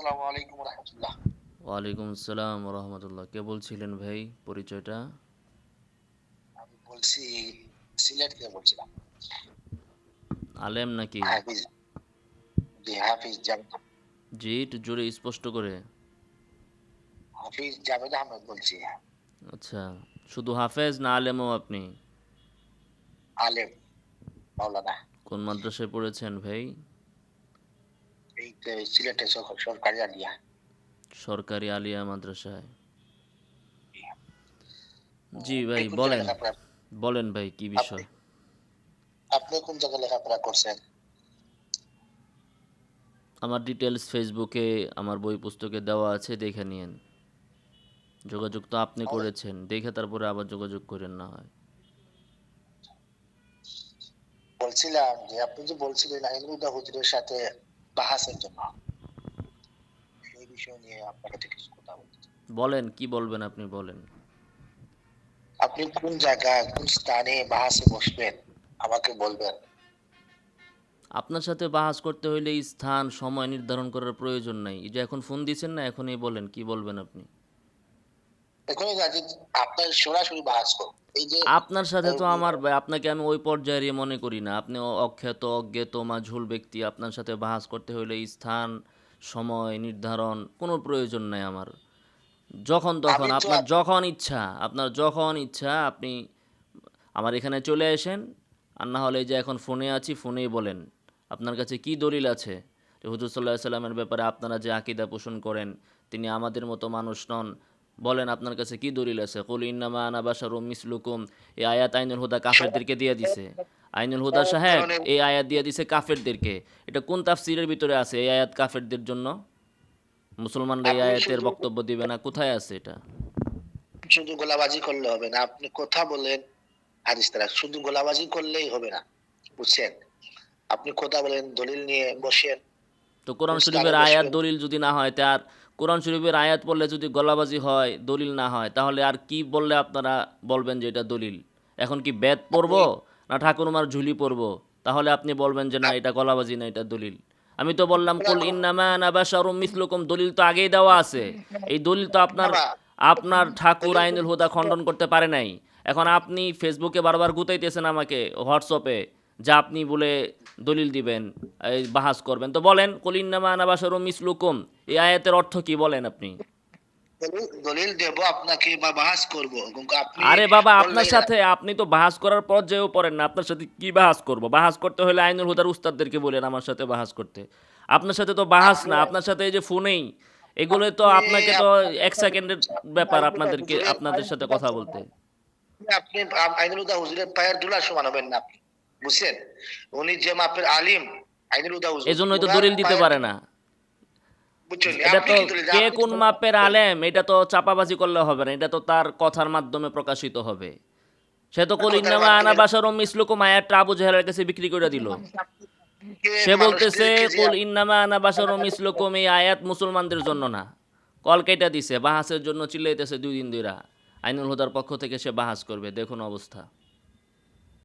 আসসালামু আলাইকুম রহমতুল্লাহ। ওয়ালাইকুম আসসালাম রহমতুল্লাহ। কে বলছিলেন ভাই, পরিচয়টা? আমি বলছি সিলেট থেকে বলছিলাম। আলেম নাকি? হাফিজ, জি হাফিজ জাভেদ, জি, একটু জোরে স্পষ্ট করে। হাফিজ জাভেদ আহমেদ বলছি। আচ্ছা, শুধু হাফেজ না আলেমও আপনি? আলেম, মাওলানা। কোন মাদ্রাসায় পড়েছেন ভাই? এই তো সিলেটে সরকারি আলিয়া। সরকারি আলিয়া মাদ্রাসায়। জি আপনি ভাই, কোন জায়গায় বলেন। লেখাপড়া বলেন ভাই, কি আপনি বিষয়? আপনি কোন জায়গায় লেখাপড়া করছেন? আমার ডিটেলস ফেসবুকে আমার বই পুস্তকে দেওয়া আছে, দেখে নিয়েন। যোগাযোগ তো আপনি আমাদের করেছেন, দেখে তারপরে আবার যোগাযোগ করেন না হয়। বলছিলাম যে আপনি যে বলছিলেন আইনুদ্দা হুজুরের সাথে বাহাসের জন্য, সেই বিষয় নিয়ে আপনার সাথে কিছু কথা বলতে চাই। বলেন, কি বলবেন আপনি বলেন। আপনি কোন জায়গায় কোন স্থানে বাহাসে বসবেন আমাকে বলবেন। আপনার সাথে বাহাস করতে হইলে স্থান সময় নির্ধারণ করার প্রয়োজন নাই। এই যে এখন ফোন দিয়েছেন না, এখনই বলেন কি বলবেন আপনি। এখনই রাজি, আপনার সরাসরি বাহাস করুন। এই যে আপনার সাথে তো আমার আপনাকে আমি ওই পর্যায়েরই মনে করি না। আপনি অখ্যাত অজ্ঞাত মাঝুল ব্যক্তি, আপনার সাথে বাহাস করতে হইলে স্থান সময় নির্ধারণ কোনো প্রয়োজন নাই আমার। যখন তখন আমি তো আপনার যখন ইচ্ছা আপনি আমার এখানে চলে আসেন। আর না হলে এই যে এখন ফোনে আছি, ফোনেই বলেন আপনার কাছে কি দলিল আছে যে হুজুর সাল্লাহ সাল্লামের ব্যাপারে আপনারা যে আকিদা পোষণ করেন তিনি আমাদের মতো মানুষ নন। বলেন আপনার কাছে কি দলিল আছে। কুল ইন্নামা আনা বাশারুম মিসলুকুম, এই আয়াত আইনুল হুদা সব কাফেরদেরকে দিয়ে দিছে। আইনুল হুদা সব সাহেব ধরনের এই আয়াত দিয়ে দিছে কাফেরদেরকে। এটা কোন তাফসিরের ভিতরে আছে এই আয়াত কাফেরদের জন্য? মুসলমানরা এই আপনি আয়াতের শুধু বক্তব্য দিবে না? কোথায় আছে এটা? শুধু গোলাবাজি করলে হবে না। আপনি কথা বলেন হাদিস দ্বারা, শুধু গোলাবাজি করলেই হবে না, বুঝছেন? আপনি কথা বলেন, দলিল নিয়ে বসেন, তো কোন কোরআন স্থানে শরীফের আয়াত বসবেন। দলিল যদি না হয়, তা আর কোরআন শরীফের আয়াত পড়লে যদি গলাবাজি হয়, দলিল না হয়, তাহলে আর কি বললে আপনারা বলবেন যে এটা দলিল? এখন কি বেদ পড়ব আপনি না ঠাকুরমার ঝুলি পড়ব? তাহলে আপনি বলবেন যে না আপ- এটা গলাবাজি না, এটা দলিল। আমি তো বললাম আপনার কুল ইন্নামা আনা বাশারুম মিসলুকুম, দলিল তো আগেই দেওয়া আছে। এই দলিল তো আপনার বাবা, আপনার ঠাকুর দলিল আইনুল হুদা খণ্ডন করতে পারে নাই। এখন আপনি ফেসবুকে বারবার গুতাইতেছেন আমাকে, হোয়াটসঅ্যাপে, যা আপনি বলে দলিল দিবেন, এই বাহাস করবেন। তো বলেন কুল ইন্নামা আনা বাশারুম মিসলুকুম, এই আয়াতের অর্থ কি বলেন আপনি। দলিল দেব আপনাকে বা বাহাস করব, কিন্তু আপনি আরে বাবা, আপনার বললেন সাথে আপনি তো বাহাস করার পর্যায়েও পড়েন না, আপনার সাথে কি বাহাস করব? বাহাস করতে হলে আইনুল হুদার উস্তাদদেরকে বলেন আমার সাথে বাহাস করতে। আপনার সাথে তো বাহাস আপনি না, আপনার সাথে এই যে ফোনেই, এগুলো তো আপনি আপনাকে তো আপনার এক সেকেন্ডের ব্যাপার আপনাদেরকে হুজুরের আপনাদের সাথে কথা বলতে। আপনি আইনুল হুদা হুজুরের পায়ের ধুলা সমান হবেন না আপনি, বুঝছেন? উনি যে মাপের আলিম, আইনুল হুদা হুজুর, এজন্যই তো উনার দলিল দিতে পায়ের পারে না। বুঝছেন? এটা আপনি তো কি দলিল? কে আপনি কোন মাপের আলেম এটা তো চাপাবাজি করলে হবে না, এটা তো তার কথার মাধ্যমে প্রকাশিত হবে। সে তো কুল কথার ইন্নামা আনা মাধ্যমে বাশারুম মিসলুকুম আয়াতটা আবু জাহেলের কাছে বিক্রি করে দিল। সে বলতেছে মানুষদেরকে যে কুল ইন্নামা আনা বাশারুম মিসলুকুম, এই আয়াত মুসলমানদের জন্য না। কল কেটে দিছে, বাহাসের জন্য চিল্লাইতেছে 2 দিন ধইরা। আইনুল হুদার পক্ষ থেকে সে বাহাস করবে, দেখুন অবস্থা।